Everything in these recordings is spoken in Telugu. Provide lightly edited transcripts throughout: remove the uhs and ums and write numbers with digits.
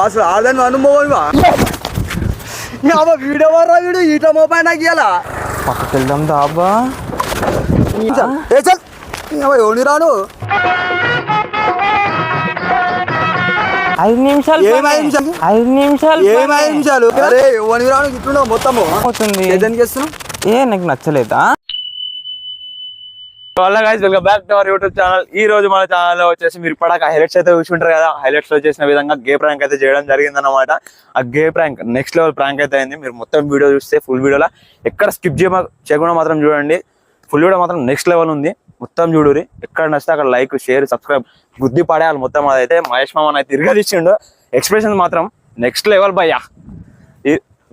అసలు ఆదని అనుభవం వీడియో వారా వీడు ఇట్లా మోబాయి నాకు ఇయ్యాలా పక్కకి వెళ్దాం దాబా ఎవని రాను 5 నిమిషాలు 5 నిమిషాలు ఏం 5 నిమిషాలు అరే ఎవని రాను ఇట్లున్నావు మొత్తము అవుతుంది ఏదానికి చేస్తున్నావు నాకు నచ్చలేదా welcome back to our YouTube channel. ఈ రోజు మన ఛానల్లో వచ్చేసి మీరు ఇప్పటిక హైలైట్స్ అయితే చూసుకుంటారు కదా. హైలైట్స్ లో చేసిన విధంగా గే ప్రాంక్ అయితే చేయడం జరిగింది అనమాట. ఆ గే ప్రాంక్ నెక్స్ట్ లెవెల్ ప్రాంక్ అయితే అయింది. మీరు మొత్తం వీడియో చూస్తే ఫుల్ వీడియోలో ఎక్కడ స్కిప్ చేయకుండా మాత్రం చూడండి. ఫుల్ వీడియో మాత్రం నెక్స్ట్ లెవెల్ ఉంది. మొత్తం చూడురి. ఎక్కడ నచ్చితే అక్కడ లైక్ షేర్ సబ్స్క్రైబ్ గుద్ది పడేయాలి మొత్తం. అదైతే మహేష్ మామ అయితే తిరగదిచ్చిండు. ఎక్స్ప్రెషన్ మాత్రం నెక్స్ట్ లెవెల్ భయ్యా.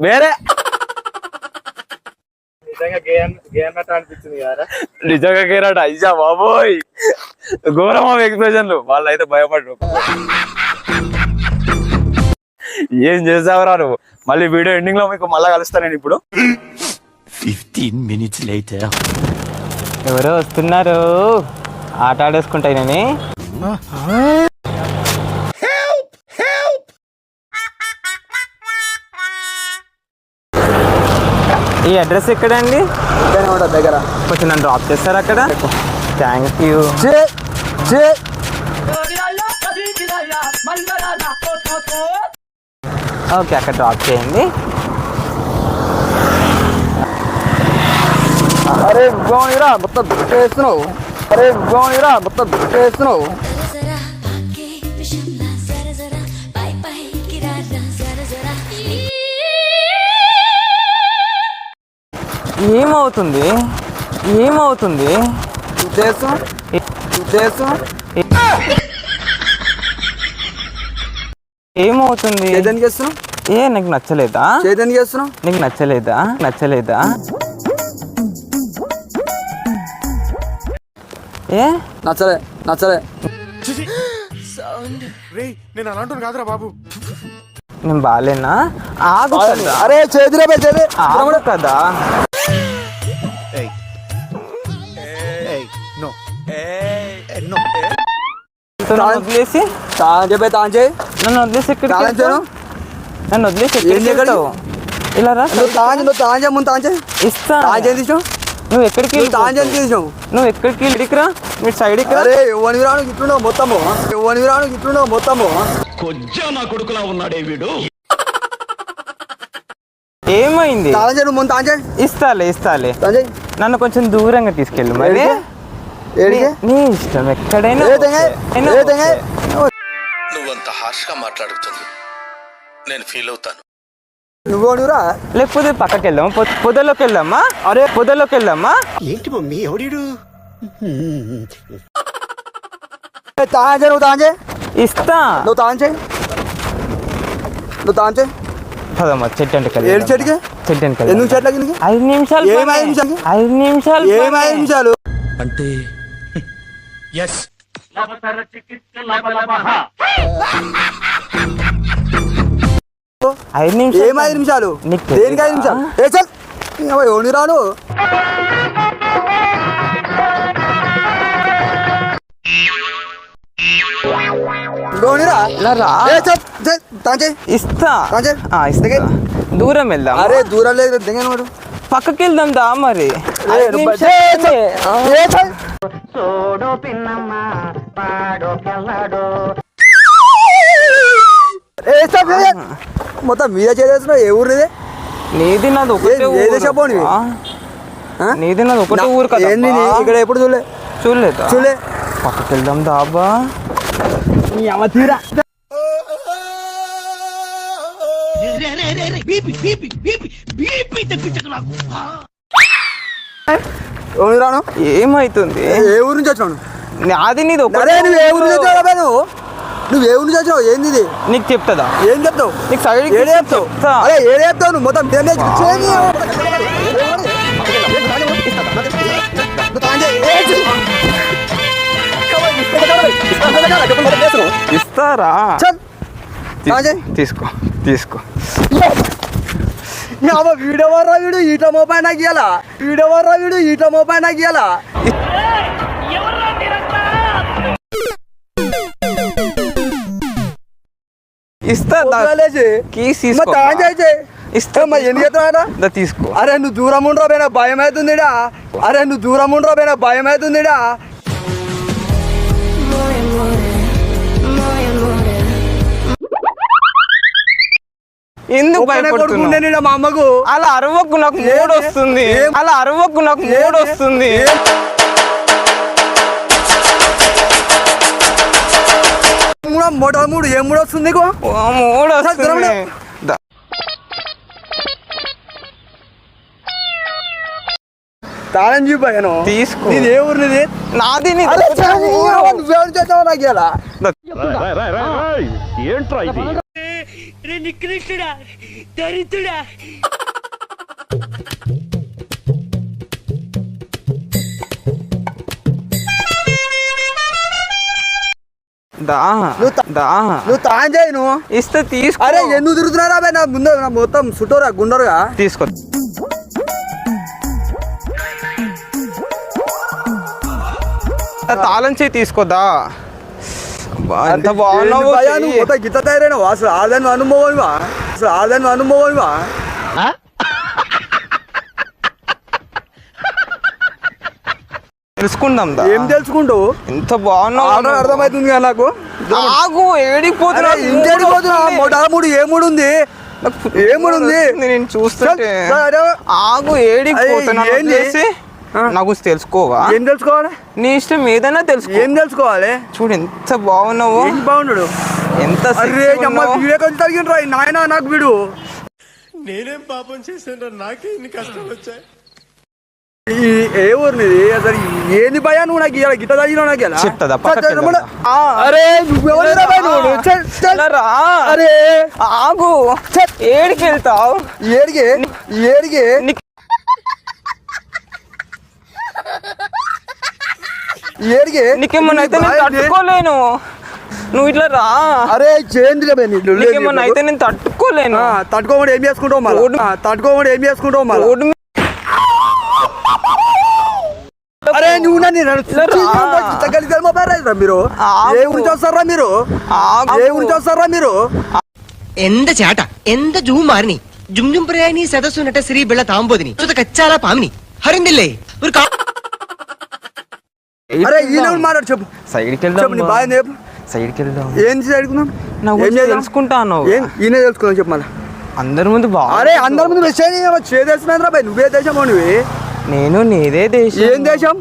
వేరే నిజంగా గేరట ఇజా బాబోయ్ ఘోరమా ఎక్స్ప్రెషన్లు. వాళ్ళు అయితే భయపడరు. ఏం చేసావురా నువ్వు. మళ్ళీ వీడియో ఎండింగ్ లో మీకు మళ్ళా కలుస్తాను నేను ఇప్పుడు. 15 minutes later. ఎవరో వస్తున్నారు. ఆట ఆడేసుకుంటాయి నేను. ఈ అడ్రస్ ఎక్కడండి? దగ్గర కొంచెం నన్ను డ్రాప్ చేస్తారా అక్కడ? Thank you. ఓకే అక్కడ డ్రాప్ చేయండి. అరే గోనిరా మొత్తం చేస్తున్నావు. అరే గోనిరా మొత్తం చేస్తున్నావు. ఏమవుతుంది ఏమవుతుంది? ఏదానికి చేస్తున్నావు? నాకు నచ్చలేదా? ఏదానికి చేస్తున్నావు? నీకు నచ్చలేదా? నచ్చలే నేను అలాంటి కాదురా బాబు. నేను బాలేనా? ఆగు కదా. అరే చేతిలో ఆగు కదా. వదిలేసి నన్ను వదిలేసి నన్ను వదిలేసి ఇలా రా. ఇస్తా. నువ్వు ఎక్కడికి నువ్వు ఎక్కడికి ఇడికిరా. మీరు సైడ్కి రా. ఇట్లున్నావు మొత్తము కొజ్జా నా కొడుకులా ఉన్నాడే వీడు. ఏమైంది? ఇస్తాలే నన్ను కొంచెం దూరంగా తీసుకెళ్ళు. మరి నీ ఇష్టం ఎక్కడైనా. నువ్వంత హార్ష్ గా మాట్లాడుతుంది నేను ఫీల్ అవుతాను. నువ్వురా లేకపోతే పక్కకి వెళ్దాం. పొదలోకి వెళ్దామా? అరే పొదలోకి వెళ్దామా? ఏంటి మమ్మీ ఎవడీడు? ఇస్తా. నువ్వు తాంచే పదమ్మా. చెట్టు అంటే చెట్టు అంటే ఎందుకు చెట్లకి 5 నిమిషాలు. 5 నిమిషాలు అంటే 5 నిమిషాలు. ఏం 5 నిమిషాలు? దేనికి 5 నిమిషాలు? ఎవని రాను ఇస్తా. దూరం వెళ్దాం. అరే దూరం లేదు దిగను. పక్కకి వెళ్దాం దా. మరి మొత్తం మీద చేస్తున్నావు. ఏ ఊరిది? నీది నాది ఒకటే ఊరు. చెప్పండి. నీది నాది ఒకటే ఊరు కదా. ఇక్కడ ఎప్పుడు చూడలే. పక్కకి వెళ్దాం దాబా. తీరా రాను. ఏమైతుంది? ఏ ఊరు నుంచి వచ్చినావు? నాది నీది ఒకటే. నువ్వు ఏ ఊరు నుంచి వచ్చావు? నువ్వు ఏ ఊరు నుంచి వచ్చావు? ఏంది ఇది? నీకు చెప్తుందా? ఏం చెప్తావు? నీకు సైడ్ చెప్తావు. అరే ఏడే చెప్తావు నువ్వు మొత్తం ఇస్తారా? తీసుకో. వీడియో వారా వీడు ఇట్లా మోబాయి నాకు ఇయ్యాలా. ఇస్తా. కీస్ తీసుకో ఇస్తా తీసుకో. అరే నువ్వు దూరం ఉండరా పోయినా భయం అవుతుందిడా. అరే నువ్వు దూరం ఉండరా పోయినా భయం అవుతుందిడా. ఎందుకు భయపడుతున్నావు? మా అమ్మకు అలా అరవకు, నాకు మూడు వస్తుంది. అలా అరవకు, నాకు మూడు వస్తుంది. మూడు ఏం మూడు వస్తుంది? మూడు వస్తుంది. తాళం చూపాను తీసుకో. నీది ఏ ఊరు? నీది నాది. నువ్వెవరు చేసావు నాకు ఇలా? నువ్వు తాళం చేయి. నువ్వు ఇస్తే తీసుకో. అరే ఎందుకు తిరుగుతున్నారా నా ముందు? మొత్తం చుట్టూరా గుండరుగా తీసుకో. తాళం చేయి తీసుకోదా. ఎంత బాగున్నావు. గిత్త తయారైనవా? అసలు ఆదాన్ని అనుభవమా? అసలు ఆదాన్ని అనుభవమా? తెలుసుకుందాం. ఏం తెలుసుకుంటావు? ఎంత బాగున్నావు అర్థమవుతుంది కదా నాకు. ఆగు, ఏడిపోతున్నా. ఇంకేడిపోతున్నా? మూడు ఏ మూడు ఉంది? ఏ మూడు ఉంది? నేను చూస్తుంటే ఆగు, ఏడిపోతున్నా. నాకు తెలుసుకోవా? ఏం తెలుసుకోవాలి? నీ ఇష్టం ఏదైనా తెలుసుకో. ఏం తెలుసుకోవాలి? చూడు ఎంత బాగున్నావు. బాగున్నాడు. ఎంత వీడియో కొంచెం తగ్గిండ్రా నాయన. నాకు వీడు నేనేం పాపం చేశాను? నాకే ఇన్ని కష్టాలు వచ్చాయి. ఏ ఊరినిది? అసలు ఏంది భయా? నువ్వు నాకు ఇలా గిట్ట తగ్గినావు. నాకు ఎలా చెప్తా. అరే నువ్వెవరు? అరే ఆగు, ఏడికి వెళ్తావు? ఏడిగే ఏడిగే ఏడిగే నీకేమన్నా అయితే నేను తట్టుకోలేను. నువ్వు ఇట్లా రా. అరే చేంది నీకేమన్నా అయితే నేను తట్టుకోలేను. తట్టుకోకుండా ఏం చేసుకుంటావు మళ్ళీ? తట్టుకోకుండా ఏం చేసుకుంటావు మళ్ళీ? అరే నువ్వు నన్ను మీరు ఏ ఊరికి వస్తారా? మీరు ఏ ఊరికి వస్తారా? మీరు എന്ത് ചേട്ട എന്ത് ജൂമാറിനി ജും ജും പ്രയാനി സദസ്സു നട്ട ശ്രീ ബിള്ള താമ്പോതിനി കച്ചാല പാമിനി ഹരിന്ദില്ലേ ഒരു అరే ఈయన మాట్లాడు. చెప్పు. సైడ్కి చెప్పు. నీ వెళ్దాం. బాగా చెప్పు. సైడ్కి వెళ్దాం. ఏం చదువుకుందాం? తెలుసుకుంటాను. ఈయన తెలుసుకుందాం. చెప్పు మళ్ళీ. అందరి ముందు అరే అందరి ముందు చేదేసినా బాయ్. నువ్వే దేశం నువ్వే. నేను నీదే దేశం. ఏం దేశం?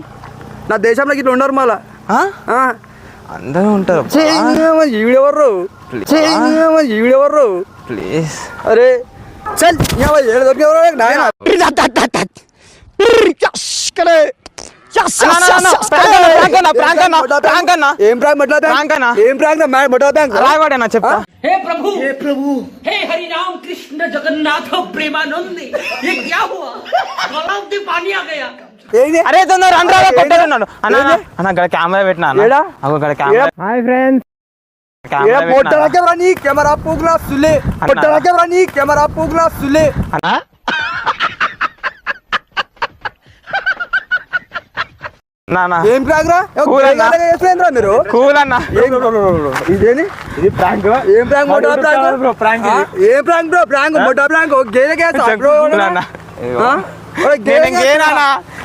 నా దేశంలోకి ఇట్లా ఉండరు మళ్ళా. అందరూ ఉంటారు. ఈవిడెవర్రు? ఈవిడెవర్రు? ప్లీజ్. అరే చల్ ఏడు దొరికేవరు నాయన. ఏం ప్రాంక్ చెప్తా. हे प्रभु हे हरि राम कृष्ण जगन्नाथ प्रेमानंद ये क्या हुआ? गलाव से पानी आ गया. అరే తొందర కొట్టేస్తున్నాడు అన్న. అన్న గడ కెమెరా పెట్టినా. Hi friends. కెమెరా పోగులా సులే. కెమెరా పోగులా సులే. ఏం ప్రాంక్ రా? మీరు కూల్ అన్న. ఇదేని ఇది ప్రాంక్. ఏం ప్రాంక్? మొట్టా ప్రాంక్. ఏం ప్రాంక్ బ్రో? ప్రాంక్ మొట్టా ప్రాంక్. గేనే కేసా బ్రో?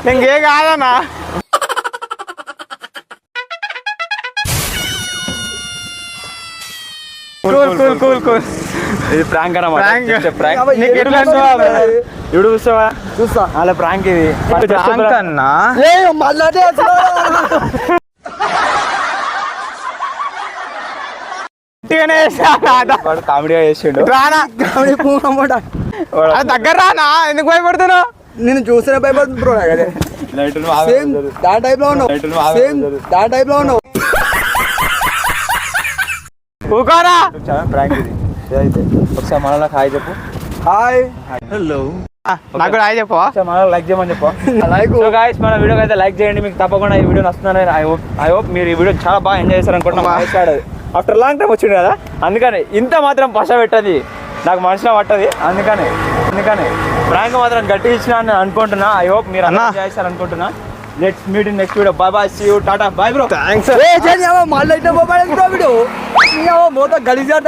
నేను గే కాదన్నా. కూల్. ఇది ప్రాంక్ అన్నమాట. ఇప్పుడు చూస్తా అలా ప్రాంక్. ఇది అన్నా మళ్ళీ కామెడీగా చేసిండు. దగ్గర రానా? ఎందుకు భయపడుతున్నావు? నేను చూసిన భయపడుతుంది బ్రో. సేమ్ దాని టైప్ లో ఉన్నావు. సేమ్ దాని టైప్ లో ఉన్నావు. ఊకోరా. ప్రాంక్ ఇది. ఇదైతే ఒకసారి మనలో హాయ్ చెప్పు. హాయ్. హలో. నాకు హాయ్ చెప్పు. మనం లైక్ చేయమని చెప్పు. లైక్. సో గైస్ మన వీడియోకి అయితే లైక్ చేయండి. మీకు తప్పకుండా ఈ వీడియో నచ్చుతుందని ఐ హోప్ మీరు ఈ వీడియో చాలా బాగా ఎంజాయ్ చేస్తారు అనుకుంటున్నాం. ఆఫ్టర్ లాంగ్ టైం వచ్చింది కదా, అందుకని ఇంత మాత్రం పశ పెట్టది నాకు మనసులో పట్టది. అందుకని ప్రాంక్ మాత్రం గట్టి ఇచ్చిన అని అనుకుంటున్నా. ఐ హోప్ మీరు అన్న చేస్తారు అనుకుంటున్నా. Let's meet in next video. Bye bye. See you. టాటా. Bye bro. థ్యాంక్స్. మళ్ళీ మొత్తం గలీజా